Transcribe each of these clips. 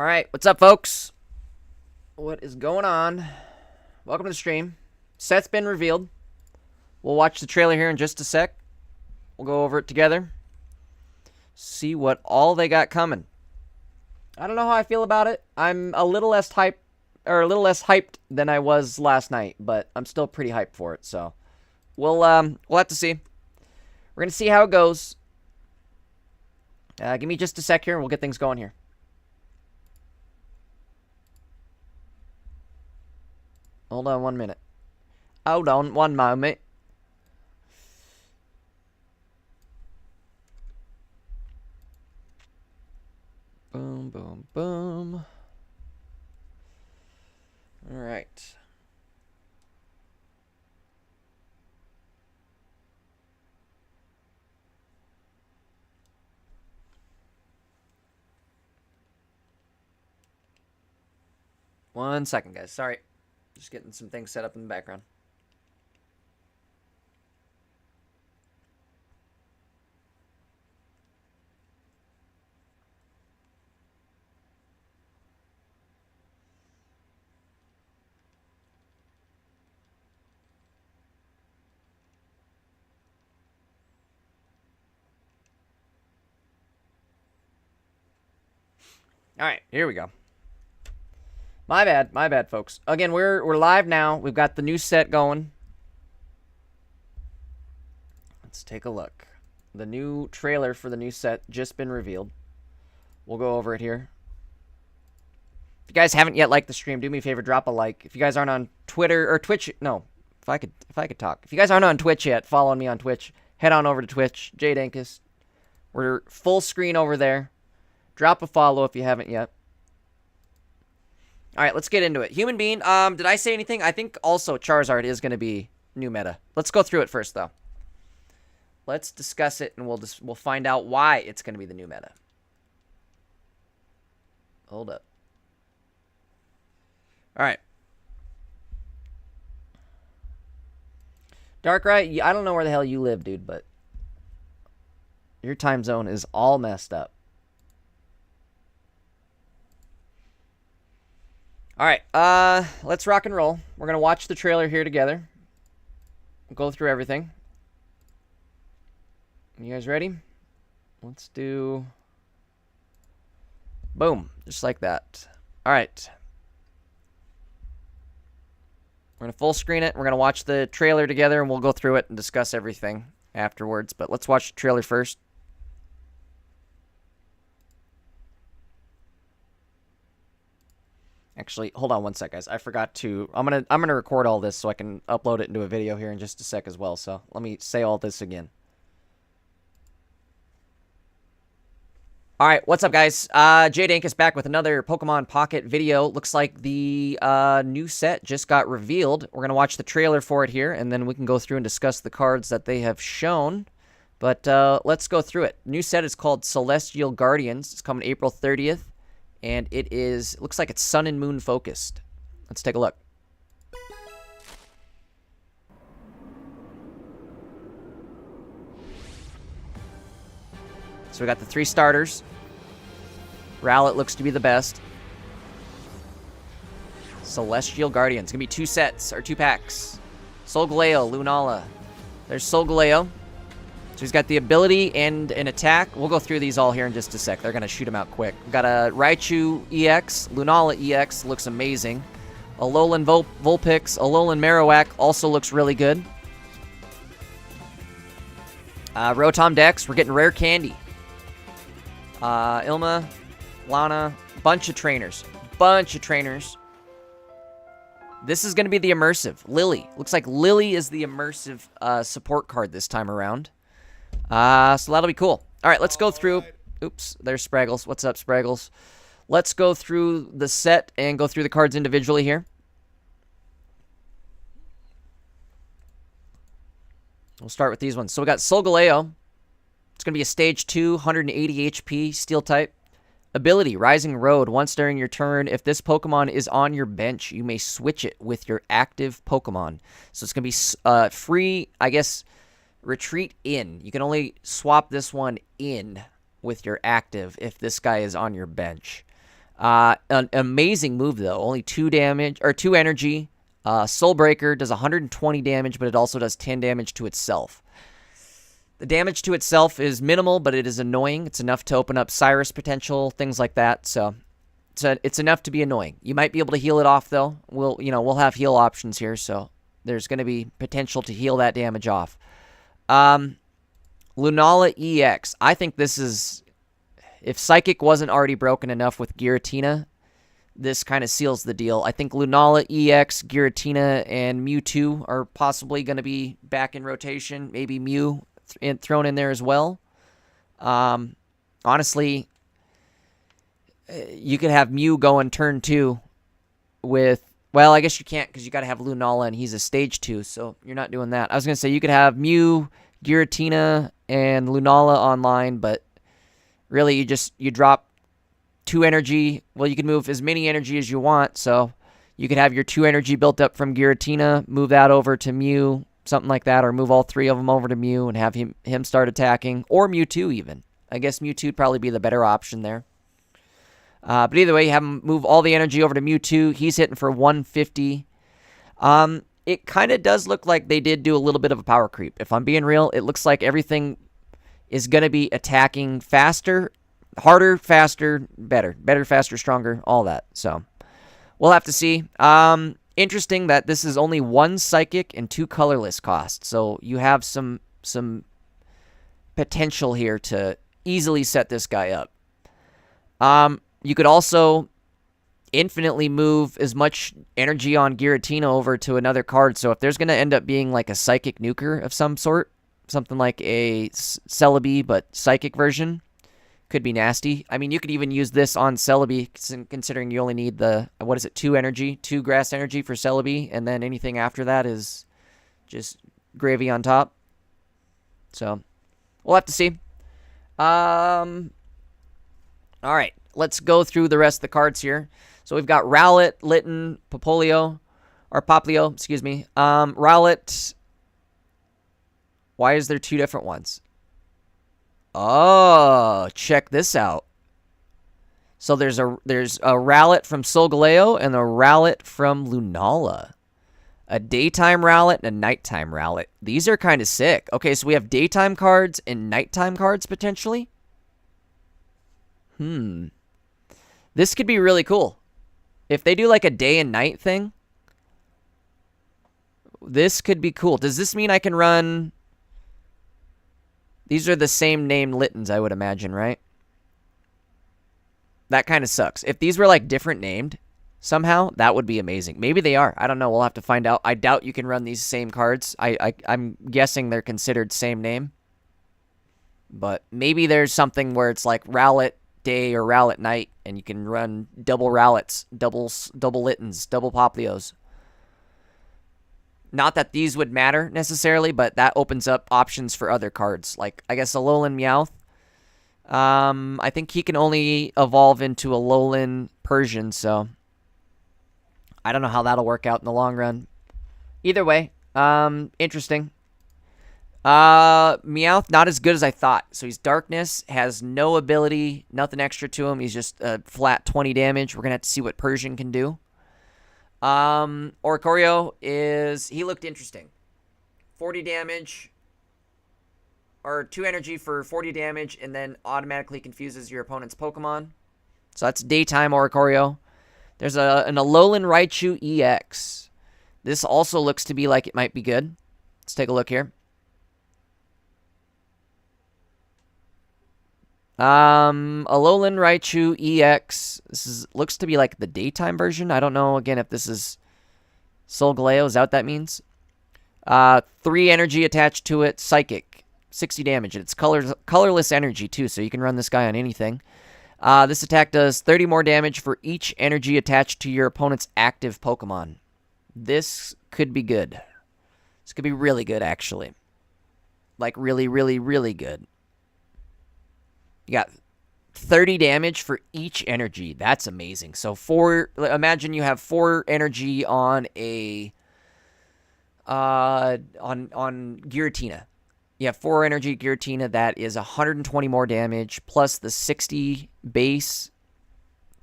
Alright, what's up, folks? What is going on? Welcome to the stream. Set's been revealed. We'll watch the trailer here in just a sec. We'll go over it together. See what all they got coming. I don't know how I feel about it. I'm a little less hyped than I was last night, but I'm still pretty hyped for it, so we'll have to see. We're gonna see how it goes. Give me just a sec here and we'll get things going here. Hold on 1 minute. Hold on 1 moment. Boom, boom, boom. All right. One second, guys. Sorry. Just getting some things set up in the background. All right, here we go. My bad, folks. Again, we're live now. We've got the new set going. Let's take a look. The new trailer for the new set just been revealed. We'll go over it here. If you guys haven't yet liked the stream, do me a favor, drop a like. If you guys aren't on Twitter or Twitch, no, if I could talk. If you guys aren't on Twitch yet, following me on Twitch, head on over to Twitch, Jade Ankis. We're full screen over there. Drop a follow if you haven't yet. All right, let's get into it. Human Being, did I say anything? I think also Charizard is going to be new meta. Let's go through it first, though. Let's discuss it, and we'll find out why it's going to be the new meta. Hold up. All right. Darkrai, I don't know where the hell you live, dude, but your time zone is all messed up. All right, let's rock and roll. We're going to watch the trailer here together. We'll go through everything. You guys ready? Let's do... Boom, just like that. All right. We're going to full screen it. We're going to watch the trailer together, and we'll go through it and discuss everything afterwards. But let's watch the trailer first. Actually, hold on 1 sec, guys. I forgot to... I'm gonna record all this so I can upload it into a video here in just a sec as well. So let me say all this again. All right, what's up, guys? Jade Ink is back with another Pokemon Pocket video. Looks like the new set just got revealed. We're gonna watch the trailer for it here, and then we can go through and discuss the cards that they have shown. But let's go through it. New set is called Celestial Guardians. It's coming April 30th. And it looks like it's Sun and Moon focused. Let's take a look. So we got the 3 starters. Rowlet looks to be the best. Celestial Guardians. It's going to be 2 sets, or 2 packs. Solgaleo, Lunala. There's Solgaleo. So he's got the ability and an attack. We'll go through these all here in just a sec. They're going to shoot him out quick. We've got a Raichu EX. Lunala EX looks amazing. Alolan Vulpix. Alolan Marowak also looks really good. Rom Decks. We're getting rare candy. Ilma. Lana. Bunch of trainers. This is going to be the immersive. Lily. Looks like Lily is the immersive support card this time around. So that'll be cool. All right, let's go through. Oops, there's Spraggles. What's up, Spraggles? Let's go through the set and go through the cards individually here. We'll start with these ones. So we got Solgaleo. It's going to be a stage 2, 180 HP, steel type. Ability, Rising Road. Once during your turn, if this Pokemon is on your bench, you may switch it with your active Pokemon. So it's going to be free, I guess... Retreat in. You can only swap this one in with your active if this guy is on your bench. An amazing move, though. Only 2 damage, or 2 energy. Soulbreaker does 120 damage, but it also does 10 damage to itself. The damage to itself is minimal, but it is annoying. It's enough to open up Cyrus potential, things like that. So it's enough to be annoying. You might be able to heal it off, though. We'll have heal options here, so there's going to be potential to heal that damage off. Lunala EX. I think this is... If Psychic wasn't already broken enough with Giratina, this kind of seals the deal. I think Lunala EX, Giratina, and Mewtwo are possibly going to be back in rotation. Maybe Mew thrown in there as well. Honestly, you could have Mew going turn 2 with... Well, I guess you can't because you got to have Lunala, and he's a stage 2, so you're not doing that. I was going to say you could have Mew, Giratina, and Lunala online, but really you drop 2 energy. Well, you can move as many energy as you want, so you could have your 2 energy built up from Giratina, move that over to Mew, something like that, or move all 3 of them over to Mew and have him start attacking, or Mewtwo even. I guess Mewtwo would probably be the better option there. But either way, you have him move all the energy over to Mewtwo. He's hitting for 150. It kind of does look like they did do a little bit of a power creep. If I'm being real, it looks like everything is going to be attacking faster, harder, faster, better. Better, faster, stronger, all that. So we'll have to see. Interesting that this is only 1 Psychic and 2 colorless cost. So you have some potential here to easily set this guy up. You could also infinitely move as much energy on Giratina over to another card. So if there's going to end up being like a Psychic nuker of some sort, something like a Celebi but Psychic version, could be nasty. I mean, you could even use this on Celebi, considering you only need the, 2 energy, 2 grass energy for Celebi, and then anything after that is just gravy on top. So we'll have to see. All right. Let's go through the rest of the cards here. So we've got Rowlet, Litten, Poplio, excuse me. Rowlet. Why is there 2 different ones? Oh, check this out. So there's a Rowlet from Solgaleo and a Rowlet from Lunala. A daytime Rowlet and a nighttime Rowlet. These are kind of sick. Okay, so we have daytime cards and nighttime cards potentially. This could be really cool. If they do like a day and night thing, this could be cool. Does this mean I can run... These are the same name Littens, I would imagine, right? That kind of sucks. If these were like different named somehow, that would be amazing. Maybe they are. I don't know. We'll have to find out. I doubt you can run these same cards. I'm guessing they're considered same name. But maybe there's something where it's like Rowlet day or Rowlet night, and you can run double Rowlets, double Littens, double Poplios. Not that these would matter necessarily, but that opens up options for other cards. Like, I guess Alolan Meowth. I think he can only evolve into Alolan Persian, so I don't know how that'll work out in the long run. Either way, interesting. Meowth, not as good as I thought. So he's Darkness, has no ability, nothing extra to him. He's just a flat 20 damage. We're going to have to see what Persian can do. Oricorio he looked interesting. 40 damage, or 2 energy for 40 damage, and then automatically confuses your opponent's Pokemon. So that's daytime Oricorio. There's an Alolan Raichu EX. This also looks to be like it might be good. Let's take a look here. Alolan Raichu EX. Looks to be like the daytime version. I don't know, again, if this is Solgaleo. Is that what that means? 3 energy attached to it. Psychic. 60 damage. And it's colorless energy, too, so you can run this guy on anything. This attack does 30 more damage for each energy attached to your opponent's active Pokemon. This could be good. This could be really good, actually. Like, really, really, really good. You got 30 damage for each energy. That's amazing. So imagine you have 4 energy on a on Giratina. You have 4 energy Giratina. That is 120 more damage plus the 60 base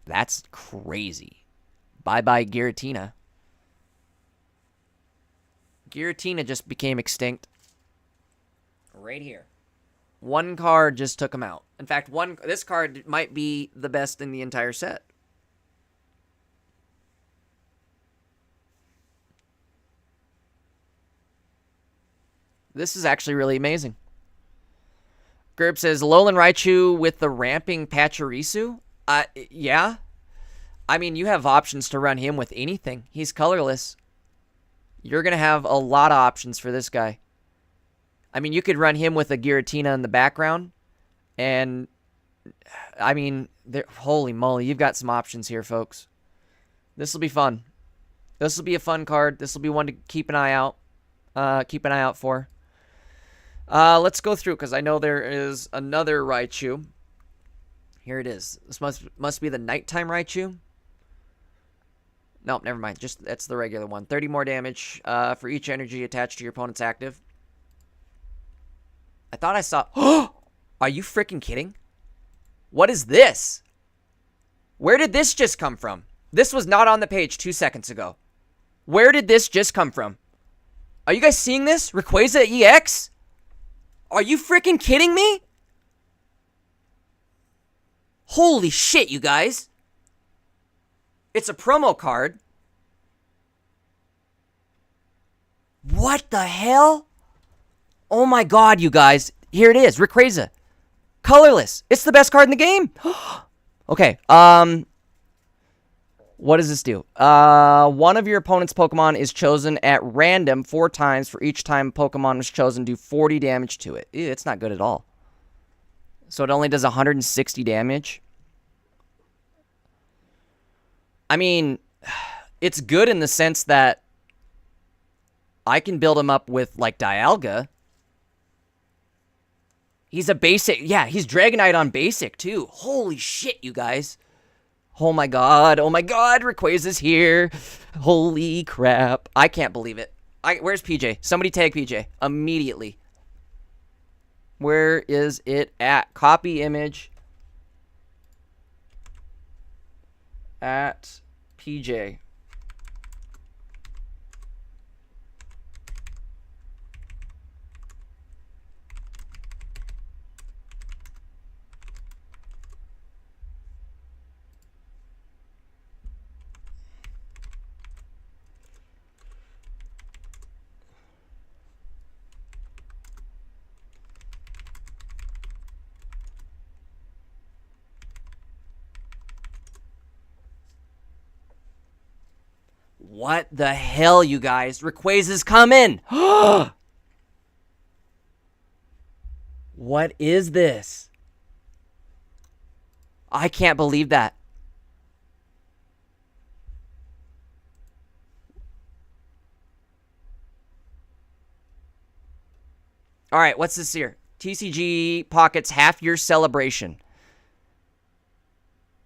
That's crazy. Bye-bye, Giratina. Giratina just became extinct. Right here. One card just took him out. In fact, this card might be the best in the entire set. This is actually really amazing. Gerb says, Alolan Raichu with the ramping Pachirisu? Yeah. I mean, you have options to run him with anything. He's colorless. You're going to have a lot of options for this guy. I mean, you could run him with a Giratina in the background. And, I mean, holy moly, you've got some options here, folks. This will be fun. This will be a fun card. This will be one to keep an eye out. For. Let's go through, because I know there is another Raichu. Here it is. This must be the nighttime Raichu. Nope, never mind. That's the regular one. 30 more damage for each energy attached to your opponent's active. I thought I saw... Are you freaking kidding? What is this? Where did this just come from? This was not on the page 2 seconds ago. Where did this just come from? Are you guys seeing this? Rayquaza EX? Are you freaking kidding me? Holy shit, you guys. It's a promo card. What the hell? Oh my god, you guys. Here it is, Rayquaza. Colorless. It's the best card in the game. Okay, what does this do? One of your opponent's Pokemon is chosen at random 4 times. For each time Pokemon was chosen, do 40 damage to it. Ew, it's not good at all. So it only does 160 damage. I mean, it's good in the sense that I can build him up with, like, Dialga. He's a basic. Yeah, he's Dragonite on basic, too. Holy shit, you guys. Oh my god, Rayquaza's here. Holy crap. I can't believe it. Where's PJ? Somebody tag PJ immediately. Where is it at? Copy image at PJ. What the hell, you guys? Rayquaza's coming! What is this? I can't believe that. Alright, what's this here? TCG Pocket's half-year celebration.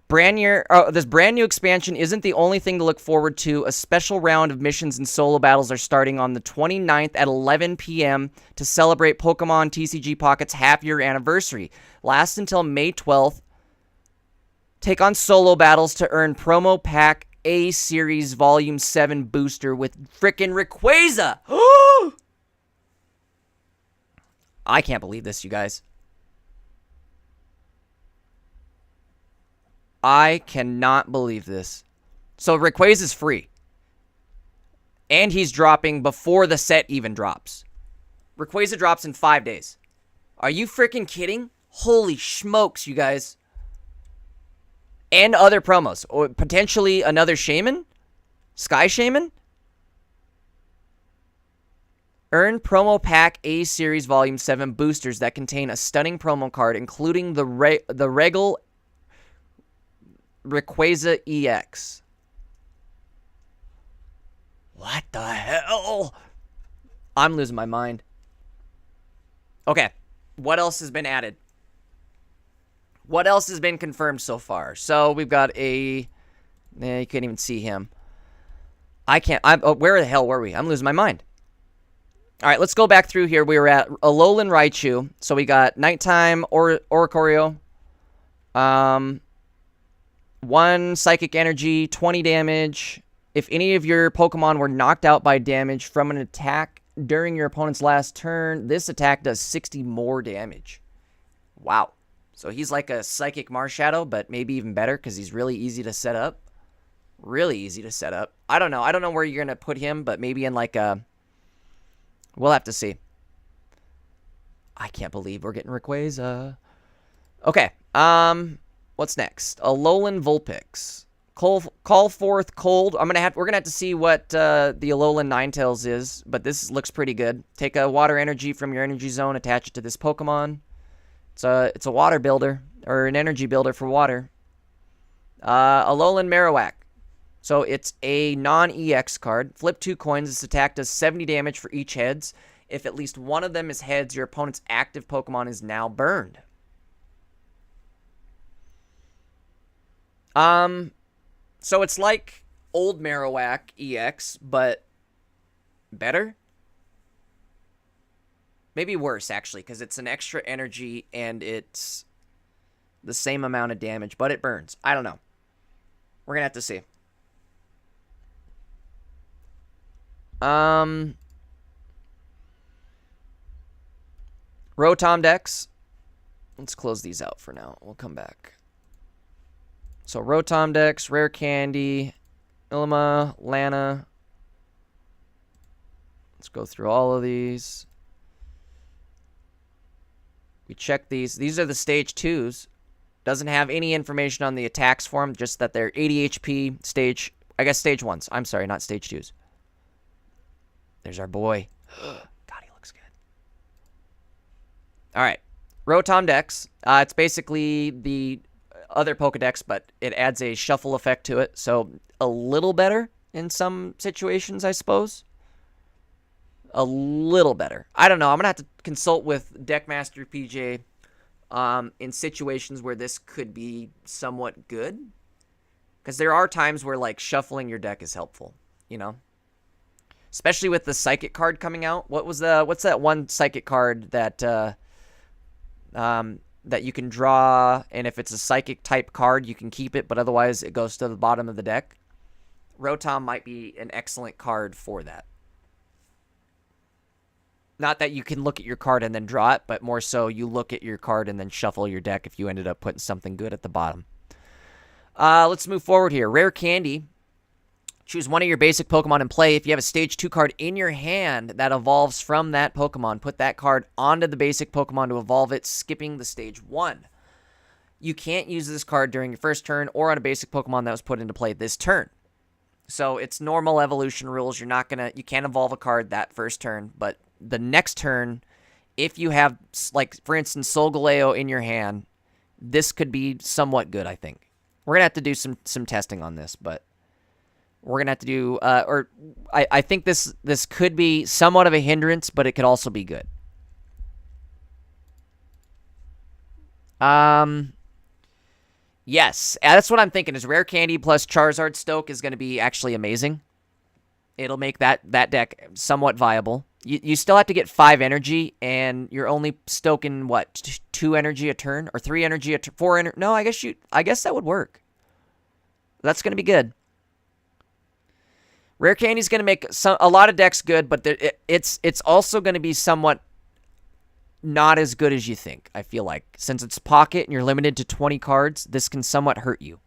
This brand new expansion isn't the only thing to look forward to. A special round of missions and solo battles are starting on the 29th at 11 p.m. to celebrate Pokemon TCG Pocket's half-year anniversary. Last until May 12th. Take on solo battles to earn Promo Pack A Series Volume 7 booster with frickin' Rayquaza! I can't believe this, you guys. I cannot believe this. So Rayquaza is free. And he's dropping before the set even drops. Rayquaza drops in 5 days. Are you freaking kidding? Holy smokes, you guys. And other promos. Or potentially another Shaman? Sky Shaman? Earn Promo Pack A Series Volume 7 boosters that contain a stunning promo card, including the Regal Rayquaza EX. What the hell? I'm losing my mind. Okay. What else has been added? What else has been confirmed so far? So we've got a... you can't even see him. Where the hell were we? I'm losing my mind. All right, let's go back through here. We were at Alolan Raichu. So we got Nighttime Oricorio. 1 psychic energy, 20 damage. If any of your Pokemon were knocked out by damage from an attack during your opponent's last turn, this attack does 60 more damage. Wow. So he's like a Psychic Marshadow, but maybe even better because he's really easy to set up. Really easy to set up. I don't know. I don't know where you're going to put him, but maybe in like a... We'll have to see. I can't believe we're getting Rayquaza. Okay. What's next? Alolan Vulpix. Call forth cold. We're gonna have to see what the Alolan Ninetales is, but this looks pretty good. Take a water energy from your energy zone, attach it to this Pokemon. It's a water builder or an energy builder for water. Alolan Marowak. So it's a non-EX card. Flip 2 coins. This attack does 70 damage for each heads. If at least one of them is heads, your opponent's active Pokemon is now burned. So it's like old Marowak EX, but better? Maybe worse, actually, because it's an extra energy and it's the same amount of damage, but it burns. I don't know. We're going to have to see. Rom Decks. Let's close these out for now. We'll come back. So Rom Decks, Rare Candy, Ilma, Lana. Let's go through all of these. We check these. These are the stage 2s. Doesn't have any information on the attacks for them, just that they're 80 HP stage. I guess stage 1s. I'm sorry, not stage 2s. There's our boy. God, he looks good. All right. Rom Decks. It's basically the other Pokedex, but it adds a shuffle effect to it. So a little better in some situations, I suppose. A little better. I don't know. I'm going to have to consult with Deckmaster PJ in situations where this could be somewhat good. Because there are times where, like, shuffling your deck is helpful, you know? Especially with the Psychic card coming out. What's that one Psychic card that that you can draw, and if it's a Psychic type card, you can keep it, but otherwise it goes to the bottom of the deck? Rotom might be an excellent card for that. Not that you can look at your card and then draw it, but more so you look at your card and then shuffle your deck if you ended up putting something good at the bottom. Let's move forward here. Rare Candy. Choose one of your basic Pokemon and play. If you have a Stage 2 card in your hand that evolves from that Pokemon, put that card onto the basic Pokemon to evolve it, skipping the Stage 1. You can't use this card during your first turn or on a basic Pokemon that was put into play this turn. So it's normal evolution rules. You can't evolve a card that first turn, but the next turn, if you have, like, for instance, Solgaleo in your hand, this could be somewhat good, I think. We're going to have to do some testing on this, but we're going to have to do, I think this could be somewhat of a hindrance, but it could also be good. Yes, that's what I'm thinking, is Rare Candy plus Charizard Stoke is going to be actually amazing. It'll make that deck somewhat viable. You still have to get 5 energy, and you're only stoking, what, 2 energy a turn? Or 3 energy, 4 energy? No, I guess that would work. That's going to be good. Rare Candy's going to make a lot of decks good, but it's also going to be somewhat not as good as you think, I feel like. Since it's pocket and you're limited to 20 cards, this can somewhat hurt you.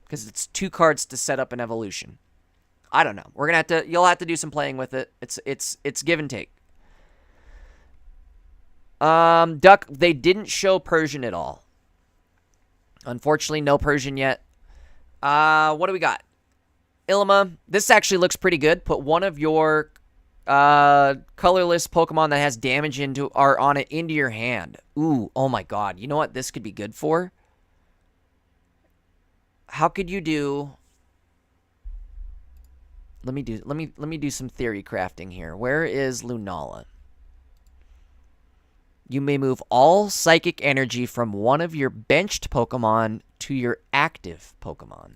Because it's 2 cards to set up an evolution. I don't know. You'll have to do some playing with it. It's give and take. Duck, they didn't show Persian at all. Unfortunately, no Persian yet. What do we got? Ilma. This actually looks pretty good. Put one of your colorless Pokemon that has damage into your hand. Ooh, oh my god. You know what this could be good for? How could you do... Let me do some theory crafting here. Where is Lunala? You may move all psychic energy from one of your benched Pokemon to your active Pokemon.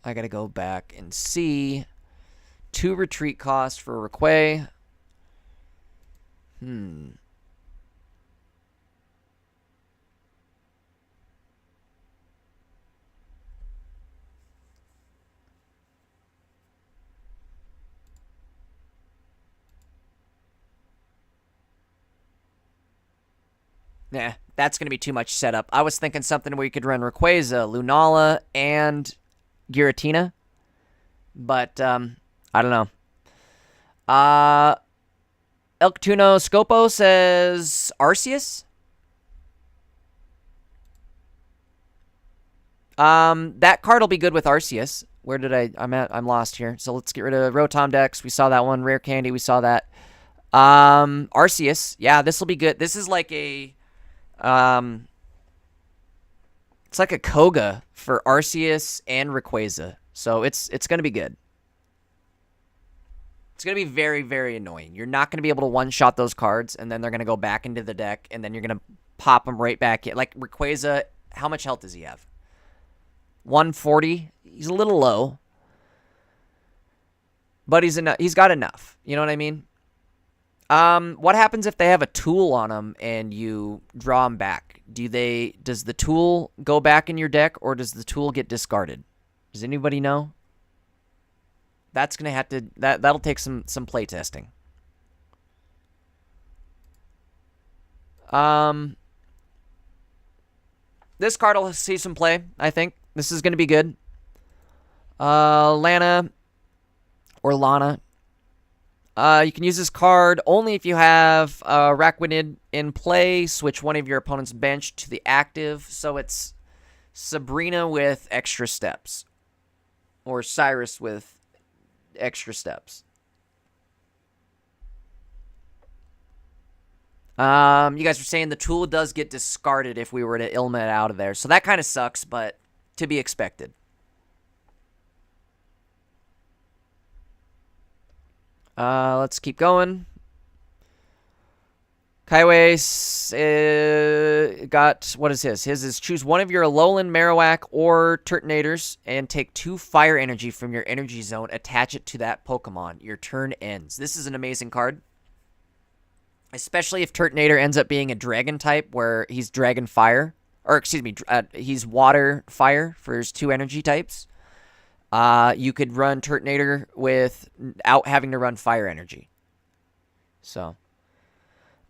I gotta go back and see. 2 retreat costs for Rayquaza. Nah, that's going to be too much setup. I was thinking something where you could run Rayquaza, Lunala, and Giratina. But, I don't know. Elctuno Scopo says Arceus. That card will be good with Arceus. Where did I'm lost here. So let's get rid of Rom Decks. We saw that one. Rare Candy, we saw that. Arceus. Yeah, this will be good. This is like a, it's like a Koga for Arceus and Rayquaza. So it's going to be good. It's going to be very, very annoying. You're not going to be able to one-shot those cards, and then they're going to go back into the deck, and then you're going to pop them right back in. Like Rayquaza, how much health does he have? 140. He's a little low, but he's got enough. You know what I mean? What happens if they have a tool on them and you draw them back? Does the tool go back in your deck, or does the tool get discarded? Does anybody know? That's gonna have to that'll take some play testing. This card will see some play, I think. This is gonna be good. Lana or Lana. You can use this card only if you have Raquinid in play. Switch one of your opponent's bench to the active. So it's Sabrina with extra steps. Or Cyrus with extra steps. You guys were saying the tool does get discarded if we were to Ilma it out of there. So that kind of sucks, but to be expected. Let's keep going. Kaiwei got, what is his? His is choose one of your Alolan, Marowak, or Turtonators and take 2 fire energy from your energy zone. Attach it to that Pokemon. Your turn ends. This is an amazing card. Especially if Turtonator ends up being a dragon type where he's dragon fire. Or, excuse me, he's water fire for his 2 energy types. You could run Turtonator without having to run fire energy. So,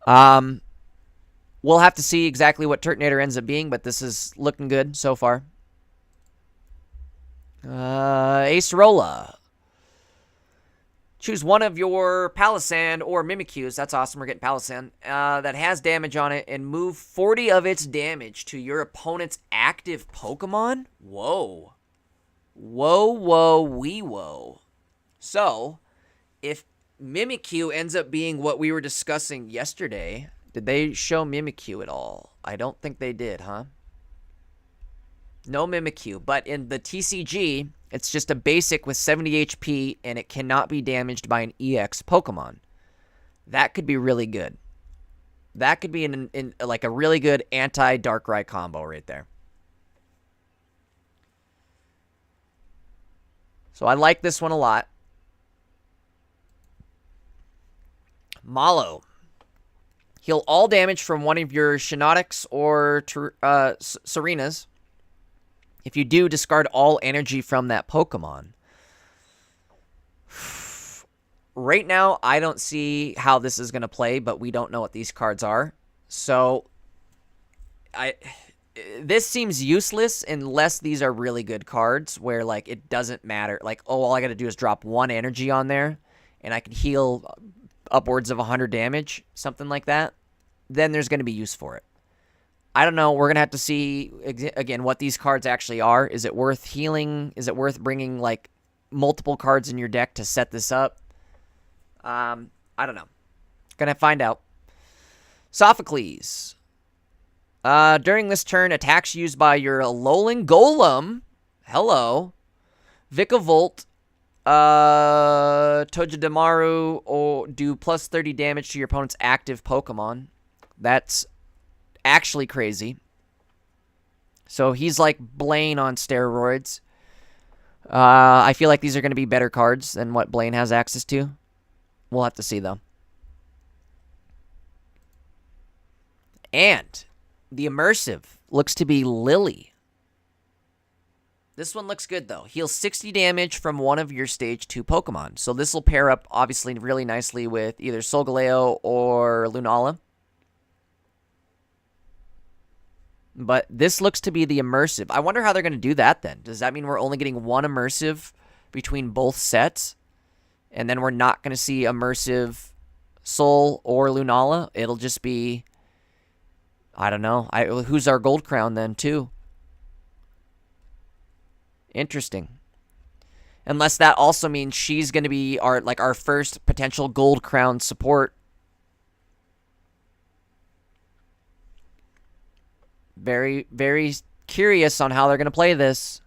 we'll have to see exactly what Turtonator ends up being, but this is looking good so far. Acerola. Choose one of your Palossand or Mimikyus. That's awesome. We're getting Palossand. That has damage on it, and move 40 of its damage to your opponent's active Pokemon. Whoa. Whoa, whoa, wee, whoa. So, if Mimikyu ends up being what we were discussing yesterday, did they show Mimikyu at all? I don't think they did, huh? No Mimikyu, but in the TCG, it's just a basic with 70 HP, and it cannot be damaged by an EX Pokemon. That could be really good. That could be in like a really good anti-Darkrai combo right there. So I like this one a lot. Malo. Heal all damage from one of your Shiinotics or Serenas. If you do, discard all energy from that Pokemon. Right now, I don't see how this is going to play, but we don't know what these cards are. So, this seems useless unless these are really good cards where, like, it doesn't matter. Like, oh, all I got to do is drop 1 energy on there, and I can heal upwards of 100 damage, something like that. Then there's going to be use for it. I don't know. We're going to have to see, again, what these cards actually are. Is it worth healing? Is it worth bringing, like, multiple cards in your deck to set this up? I don't know. Gonna find out. Sophocles. During this turn, attacks used by your Alolan Golem. Hello. Vikavolt. Togedemaru or do plus 30 damage to your opponent's active Pokemon. That's actually crazy. So he's like Blaine on steroids. I feel like these are going to be better cards than what Blaine has access to. We'll have to see, though. And the immersive looks to be Lily. This one looks good, though. Heals 60 damage from one of your Stage 2 Pokemon. So this will pair up, obviously, really nicely with either Solgaleo or Lunala. But this looks to be the immersive. I wonder how they're going to do that then. Does that mean we're only getting one immersive between both sets? And then we're not going to see immersive Soul or Lunala? It'll just be, I don't know. Who's our gold crown then too? Interesting. Unless that also means she's going to be our first potential gold crown support. Very, very curious on how they're going to play this.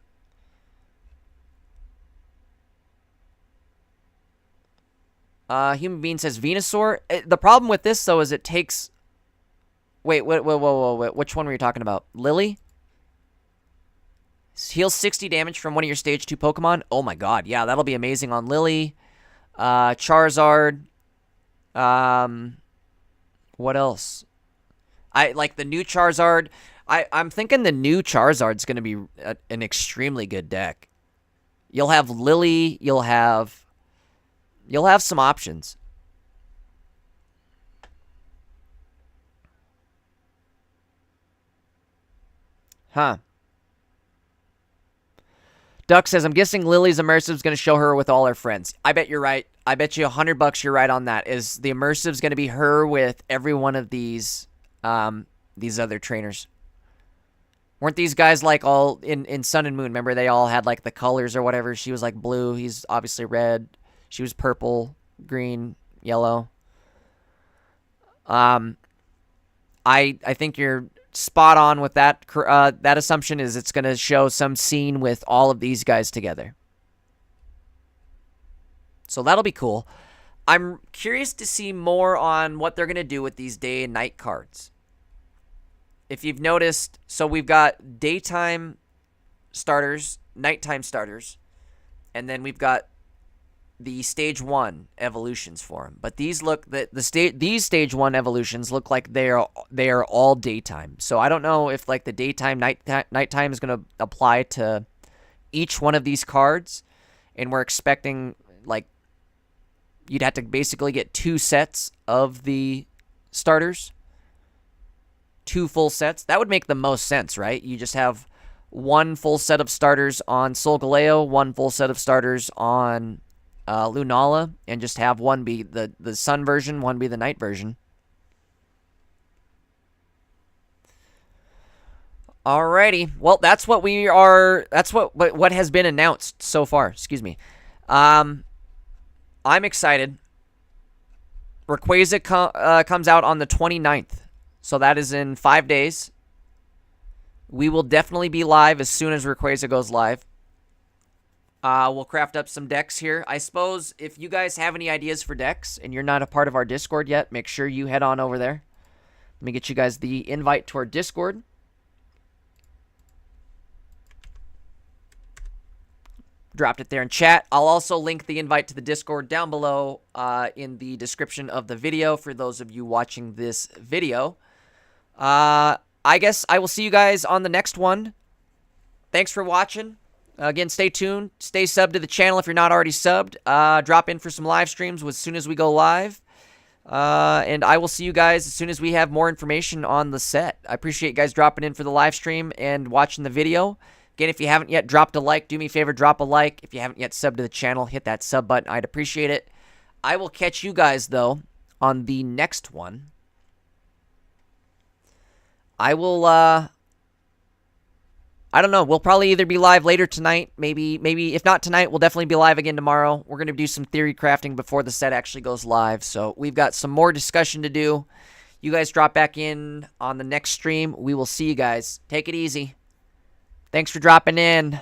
Human Being says Venusaur. The problem with this, though, is it takes... Wait, wait. Which one were you talking about? Lily? Heals 60 damage from one of your stage 2 Pokemon. Oh my god, yeah, that'll be amazing on Lily. Charizard. What else? I like the new Charizard. I'm thinking the new Charizard's going to be an extremely good deck. You'll have Lily, you'll have some options. Huh. Duck says, I'm guessing Lily's immersive is going to show her with all her friends. I bet you're right. I bet you $100 you're right on that. Is the immersive is going to be her with every one of these other trainers. Weren't these guys like all in Sun and Moon? Remember they all had like the colors or whatever. She was like blue. He's obviously red. She was purple, green, yellow. I think you're spot on with that. That assumption is it's going to show some scene with all of these guys together. So that'll be cool. I'm curious to see more on what they're going to do with these day and night cards. If you've noticed, so we've got daytime starters, nighttime starters, and then we've got the stage 1 evolutions for them. But these look these stage 1 evolutions look like they are all daytime. So I don't know if like the daytime nighttime is going to apply to each one of these cards, and we're expecting like you'd have to basically get 2 sets of the starters. 2 full sets. That would make the most sense, right? You just have 1 full set of starters on Solgaleo, 1 full set of starters on Lunala, and just have one be the sun version, one be the night version. Alrighty. Well, that's what we are. That's what has been announced so far. Excuse me. I'm excited. Rayquaza comes out on the 29th. So that is in 5 days. We will definitely be live as soon as Rayquaza goes live. We'll craft up some decks here. I suppose if you guys have any ideas for decks and you're not a part of our Discord yet, make sure you head on over there. Let me get you guys the invite to our Discord. Dropped it there in chat. I'll also link the invite to the Discord down below in the description of the video for those of you watching this video. I guess I will see you guys on the next one. Thanks for watching. Again, stay tuned. Stay subbed to the channel if you're not already subbed. Drop in for some live streams as soon as we go live. And I will see you guys as soon as we have more information on the set. I appreciate you guys dropping in for the live stream and watching the video. Again, if you haven't yet dropped a like, do me a favor, drop a like. If you haven't yet subbed to the channel, hit that sub button. I'd appreciate it. I will catch you guys, though, on the next one. I will, I don't know. We'll probably either be live later tonight. Maybe if not tonight, we'll definitely be live again tomorrow. We're going to do some theory crafting before the set actually goes live. So we've got some more discussion to do. You guys drop back in on the next stream. We will see you guys. Take it easy. Thanks for dropping in.